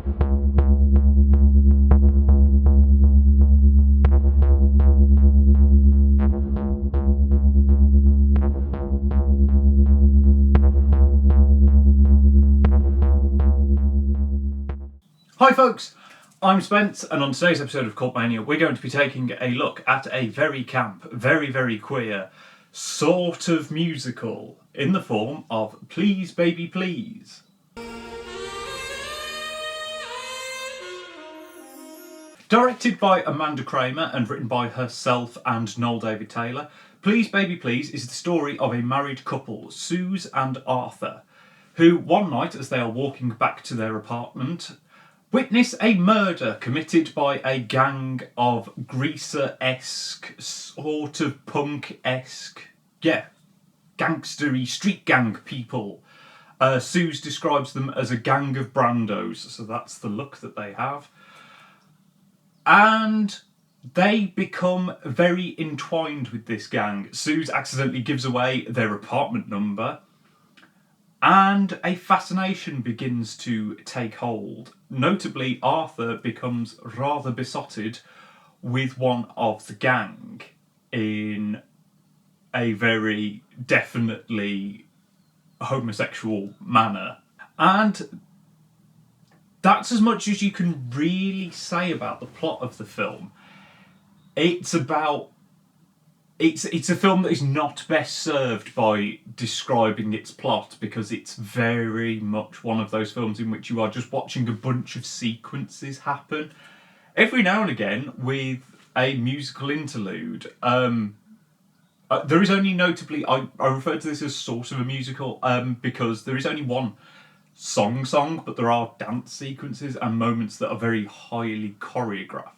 Hi folks, I'm Spence, and on today's episode of Cult Mania we're going to be taking a look at a very camp, very queer sort of musical in the form of Please Baby Please. Directed by Amanda Kramer and written by herself and Noel David Taylor, Please Baby Please is the story of a married couple, Suze and Arthur, who one night as they are walking back to their apartment witness a murder committed by a gang of greaser-esque, sort of punk-esque, gangstery street gang people. Suze describes them as a gang of brandos, so that's the look that they have. And they become very entwined with this gang. Suze accidentally gives away their apartment number, and a fascination begins to take hold. Notably, Arthur becomes rather besotted with one of the gang in a very definitely homosexual manner. And that's as much as you can really say about the plot of the film. It's a film that is not best served by describing its plot, because it's very much one of those films in which you are just watching a bunch of sequences happen. Every now and again, with a musical interlude, there is only notably, I refer to this as sort of a musical, because there is only one song, but there are dance sequences and moments that are very highly choreographed.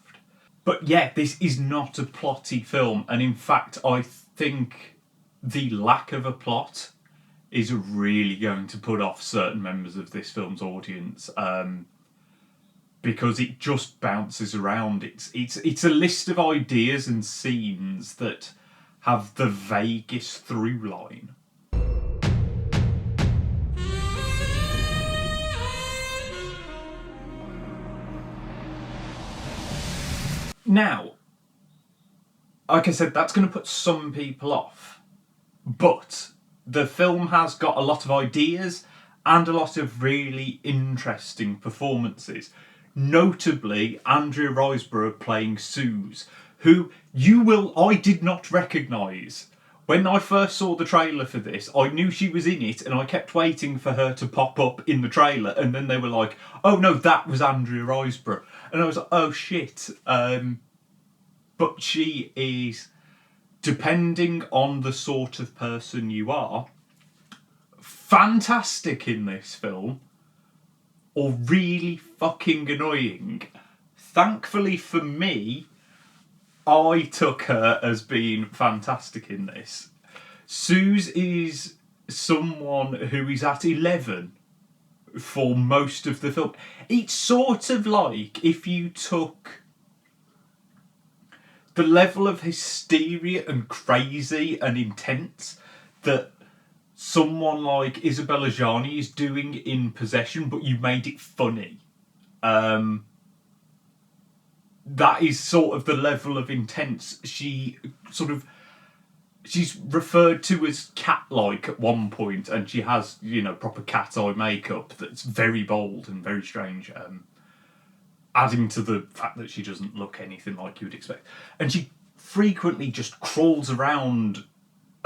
But yeah, this is not a plotty film, and in fact I think the lack of a plot is really going to put off certain members of this film's audience, because it just bounces around. It's a list of ideas and scenes that have the vaguest through line. Now, like I said, that's going to put some people off, but the film has got a lot of ideas and a lot of really interesting performances. Notably, Andrea Riseborough playing Suze, who I did not recognise. When I first saw the trailer for this, I knew she was in it, and I kept waiting for her to pop up in the trailer, and then they were like, oh no, that was Andrea Riseborough. And I was like, oh shit. But she is, depending on the sort of person you are, fantastic in this film, or really fucking annoying. Thankfully for me, I took her as being fantastic in this. Suze is someone who is at 11 for most of the film. It's sort of like if you took the level of hysteria and crazy and intense that someone like Isabella Gianni is doing in Possession, but you made it funny. That is sort of the level of intense. She's referred to as cat-like at one point, and she has, proper cat eye makeup that's very bold and very strange, adding to the fact that she doesn't look anything like you would expect. And she frequently just crawls around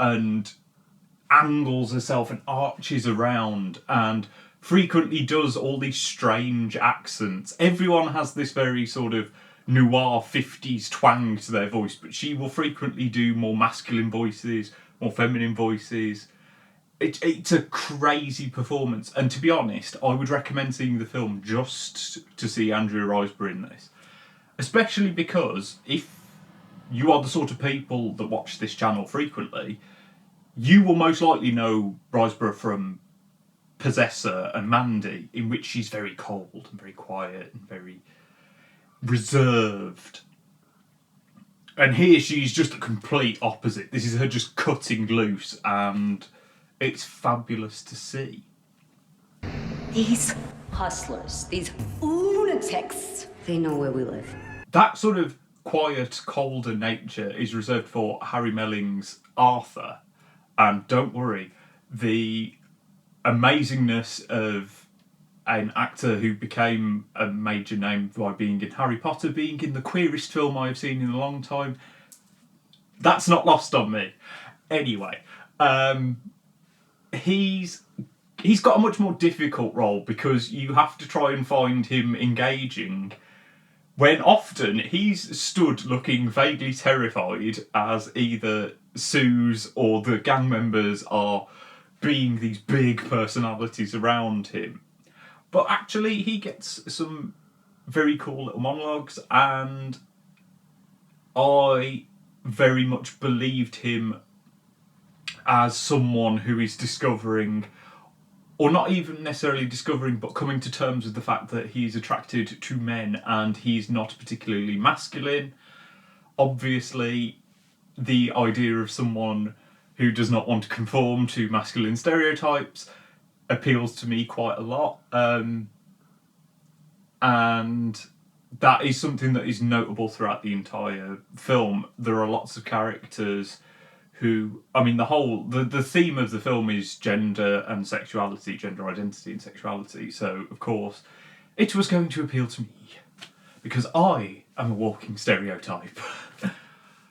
and angles herself and arches around, and frequently does all these strange accents. Everyone has this very sort of noir 50s twang to their voice, but she will frequently do more masculine voices, more feminine voices. It's a crazy performance, and to be honest, I would recommend seeing the film just to see Andrea Riseborough in this. Especially because if you are the sort of people that watch this channel frequently, you will most likely know Riseborough from Possessor and Mandy, in which she's very cold and very quiet and very reserved. And here she's just the complete opposite. This is her just cutting loose, and it's fabulous to see. These hustlers, these ooh lunatics. They know where we live. That sort of quiet, colder nature is reserved for Harry Melling's Arthur. And don't worry, the amazingness of an actor who became a major name by being in Harry Potter, being in the queerest film I have seen in a long time, that's not lost on me. Anyway, he's got a much more difficult role because you have to try and find him engaging when often he's stood looking vaguely terrified as either Suze or the gang members are being these big personalities around him. But actually he gets some very cool little monologues, and I very much believed him as someone who is discovering, or not even necessarily discovering, but coming to terms with the fact that he's attracted to men and he's not particularly masculine. Obviously, the idea of someone who does not want to conform to masculine stereotypes appeals to me quite a lot. And that is something that is notable throughout the entire film. There are lots of characters who, I mean, the theme of the film is gender and sexuality, gender identity and sexuality. So, of course, it was going to appeal to me because I am a walking stereotype.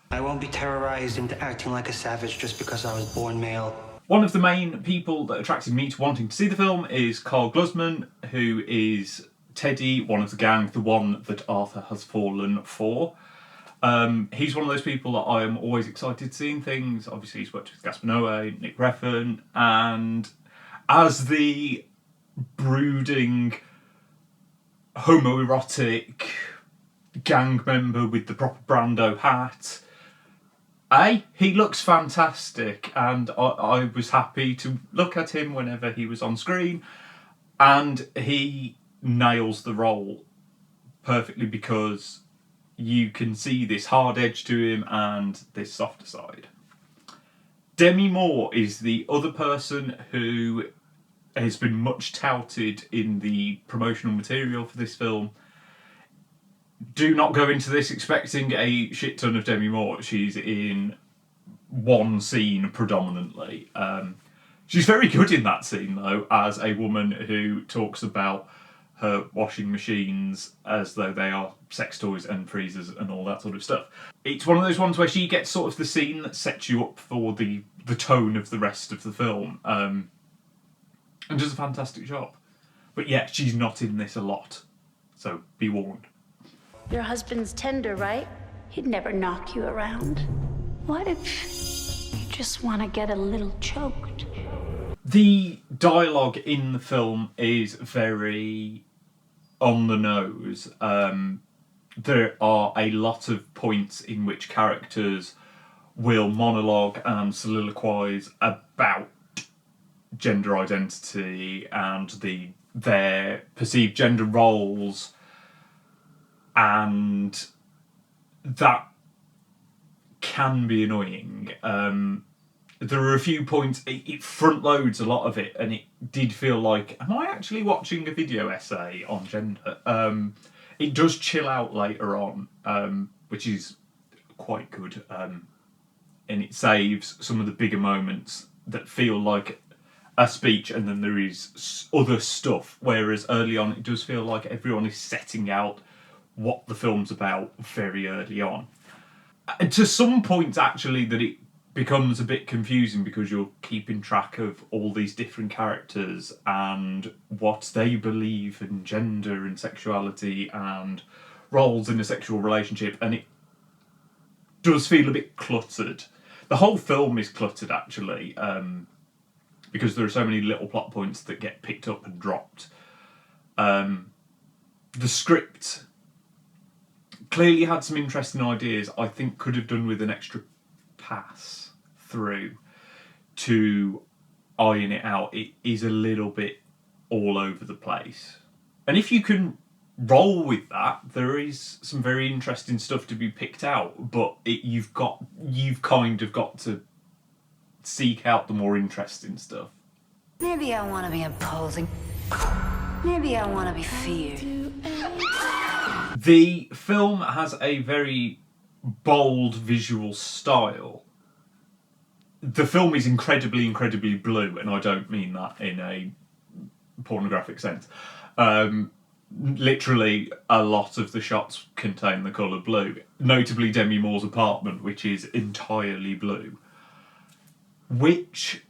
I won't be terrorized into acting like a savage just because I was born male. One of the main people that attracted me to wanting to see the film is Carl Glusman, who is Teddy, one of the gang, the one that Arthur has fallen for. He's one of those people that I am always excited seeing things. Obviously, he's worked with Gaspar Noé, Nick Refn, and as the brooding, homoerotic gang member with the proper Brando hat, he looks fantastic, and I was happy to look at him whenever he was on screen, and he nails the role perfectly because you can see this hard edge to him and this softer side. Demi Moore is the other person who has been much touted in the promotional material for this film. Do not go into this expecting a shit ton of Demi Moore. She's in one scene predominantly. She's very good in that scene, though, as a woman who talks about her washing machines as though they are sex toys and freezers and all that sort of stuff. It's one of those ones where she gets sort of the scene that sets you up for the tone of the rest of the film, and does a fantastic job. But yeah, she's not in this a lot, so be warned. Your husband's tender, right? He'd never knock you around. What if you just want to get a little choked? The dialogue in the film is very on the nose. There are a lot of points in which characters will monologue and soliloquize about gender identity and their perceived gender roles, and that can be annoying. There are a few points, it front loads a lot of it, and it did feel like, am I actually watching a video essay on gender? It does chill out later on, which is quite good, and it saves some of the bigger moments that feel like a speech and then there is other stuff, whereas early on it does feel like everyone is setting out what the film's about very early on. And to some points, actually, that it becomes a bit confusing because you're keeping track of all these different characters and what they believe in gender and sexuality and roles in a sexual relationship, and it does feel a bit cluttered. The whole film is cluttered, actually, because there are so many little plot points that get picked up and dropped. The script clearly had some interesting ideas. I think could have done with an extra pass through to iron it out. It is a little bit all over the place, and if you can roll with that, there is some very interesting stuff to be picked out, but you've kind of got to seek out the more interesting stuff. Maybe I want to be imposing. Maybe I want to be feared. The film has a very bold visual style. The film is incredibly, incredibly blue, and I don't mean that in a pornographic sense. Literally, a lot of the shots contain the colour blue. Notably, Demi Moore's apartment, which is entirely blue. Which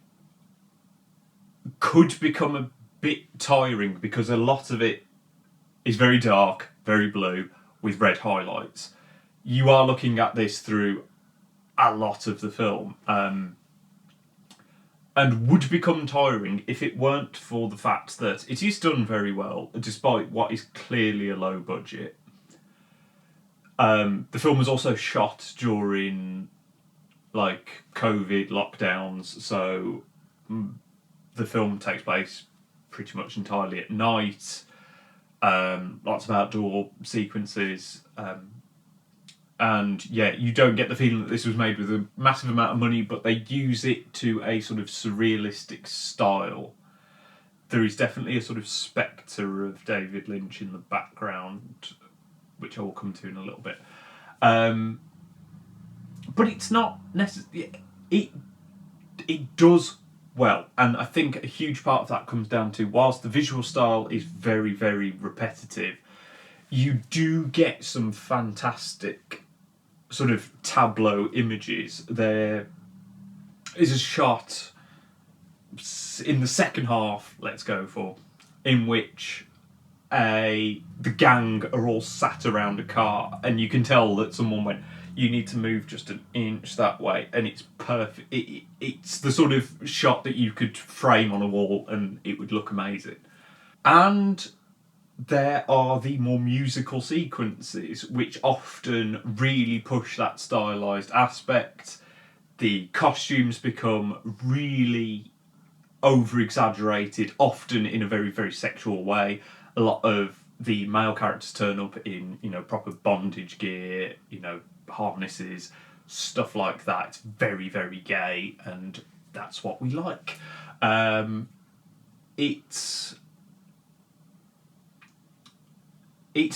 could become a bit tiring because a lot of it is very dark, very blue, with red highlights. You are looking at this through a lot of the film, and would become tiring if it weren't for the fact that it is done very well, despite what is clearly a low budget. The film was also shot during, like, COVID lockdowns, so the film takes place pretty much entirely at night. Lots of outdoor sequences. And yeah, you don't get the feeling that this was made with a massive amount of money, but they use it to a sort of surrealistic style. There is definitely a sort of spectre of David Lynch in the background, which I will come to in a little bit. But it's not necessarily... It does well, and I think a huge part of that comes down to, whilst the visual style is very, very repetitive, you do get some fantastic sort of tableau images. There is a shot in the second half, let's go for, in which the gang are all sat around a car, and you can tell that someone went, you need to move just an inch that way, and it's perfect. It's the sort of shot that you could frame on a wall and it would look amazing. And there are the more musical sequences, which often really push that stylised aspect. The costumes become really over-exaggerated, often in a very, very sexual way. A lot of the male characters turn up in, proper bondage gear, harnesses, stuff like that. It's very, very gay, and that's what we like. It's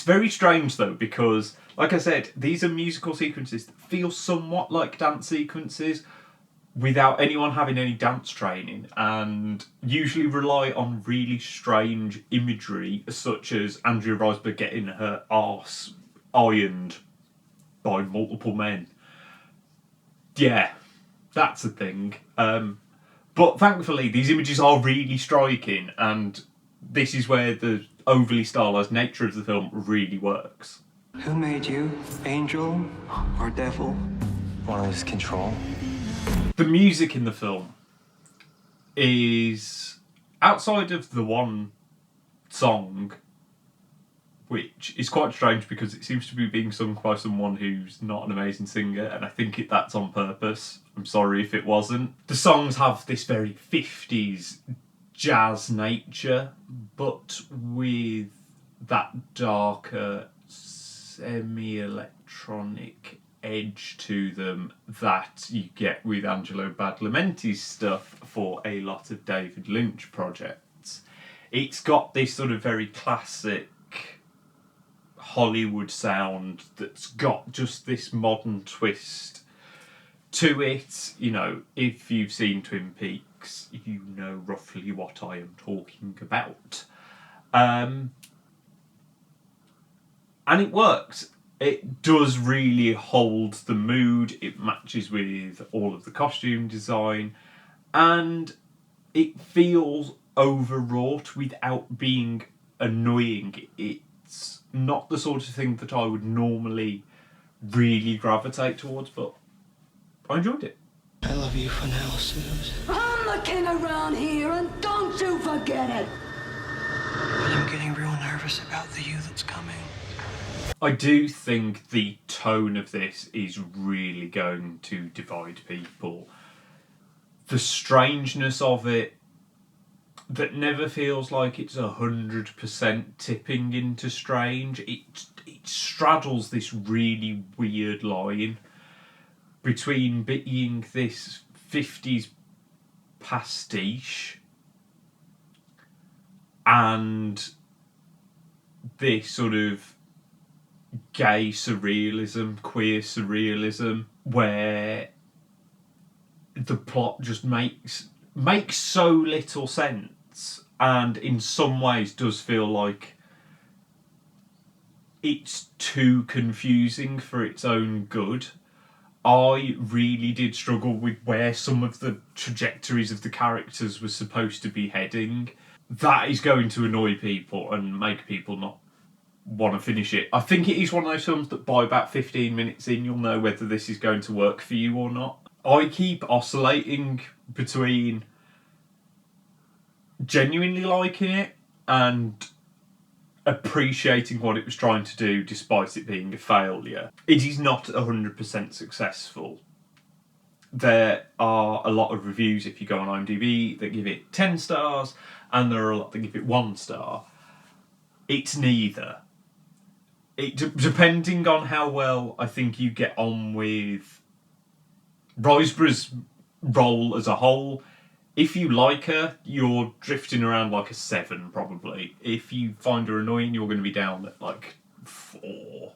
very strange, though, because, like I said, these are musical sequences that feel somewhat like dance sequences without anyone having any dance training, and usually rely on really strange imagery, such as Andrea Riseborough getting her arse ironed by multiple men. Yeah, that's a thing. But thankfully, these images are really striking, and this is where the overly stylised nature of the film really works. Who made you? Angel or devil? Want to lose control? The music in the film is, outside of the one song, which is quite strange because it seems to be being sung by someone who's not an amazing singer, and I think that's on purpose. I'm sorry if it wasn't. The songs have this very 50s jazz nature, but with that darker, semi-electronic edge to them that you get with Angelo Badalamenti's stuff for a lot of David Lynch projects. It's got this sort of very classic Hollywood sound that's got just this modern twist to it. If you've seen Twin Peaks, you know roughly what I am talking about. And it works. It does really hold the mood. It matches with all of the costume design, and it feels overwrought without being annoying. It's not the sort of thing that I would normally really gravitate towards, but I enjoyed it. I love you for now, Suze. I'm the king around here, and don't you forget it. But I'm getting real nervous about the you that's coming. I do think the tone of this is really going to divide people. The strangeness of it, that never feels like it's 100% tipping into strange. It straddles this really weird line between being this 50s pastiche and this sort of gay surrealism, queer surrealism, where the plot just makes so little sense, and in some ways does feel like it's too confusing for its own good. I really did struggle with where some of the trajectories of the characters were supposed to be heading. That is going to annoy people and make people not want to finish it. I think it is one of those films that by about 15 minutes in, you'll know whether this is going to work for you or not. I keep oscillating between genuinely liking it and appreciating what it was trying to do despite it being a failure. It is not 100% successful. There are a lot of reviews, if you go on IMDb, that give it 10 stars, and there are a lot that give it 1 star. It's neither. Depending on how well I think you get on with Riseborough's role as a whole, if you like her, you're drifting around like a 7, probably. If you find her annoying, you're going to be down at like 4.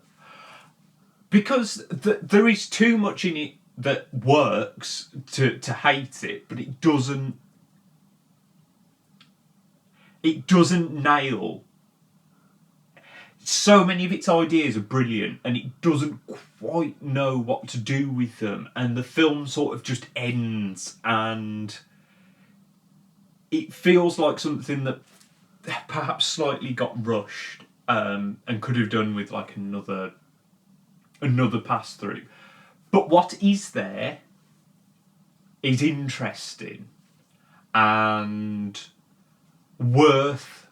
Because there is too much in it that works to hate it, but it doesn't nail. So many of its ideas are brilliant, and it doesn't quite know what to do with them, and the film sort of just ends, and it feels like something that perhaps slightly got rushed, and could have done with like another pass through. But what is there is interesting and worth.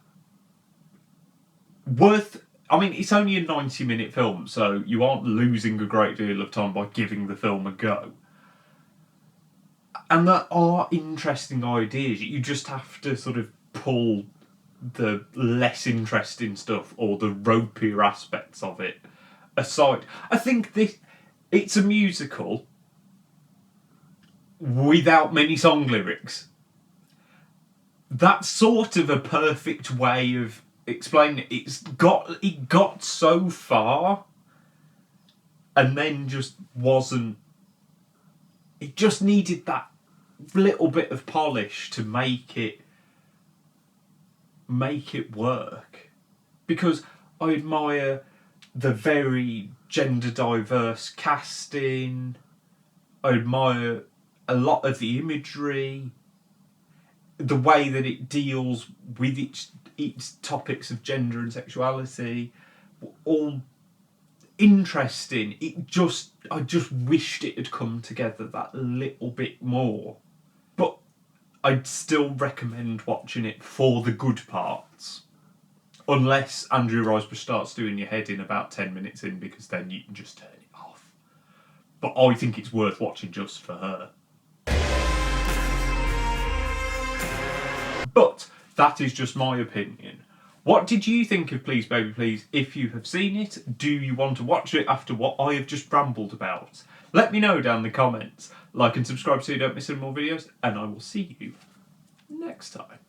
I mean, it's only a 90-minute film, so you aren't losing a great deal of time by giving the film a go. And there are interesting ideas. You just have to sort of pull the less interesting stuff or the ropier aspects of it aside. I think it's a musical without many song lyrics. That's sort of a perfect way of explaining it. It got so far and then just wasn't. It just needed that little bit of polish to make it work. Because I admire the very gender diverse casting. I admire a lot of the imagery, the way that it deals with its topics of gender and sexuality, all interesting. I just wished it had come together that little bit more. But I'd still recommend watching it for the good parts. Unless Andrea Riseborough starts doing your head in about 10 minutes in, because then you can just turn it off. But I think it's worth watching just for her. But that is just my opinion. What did you think of Please Baby Please? If you have seen it, do you want to watch it after what I have just rambled about? Let me know down in the comments. Like and subscribe so you don't miss any more videos, and I will see you next time.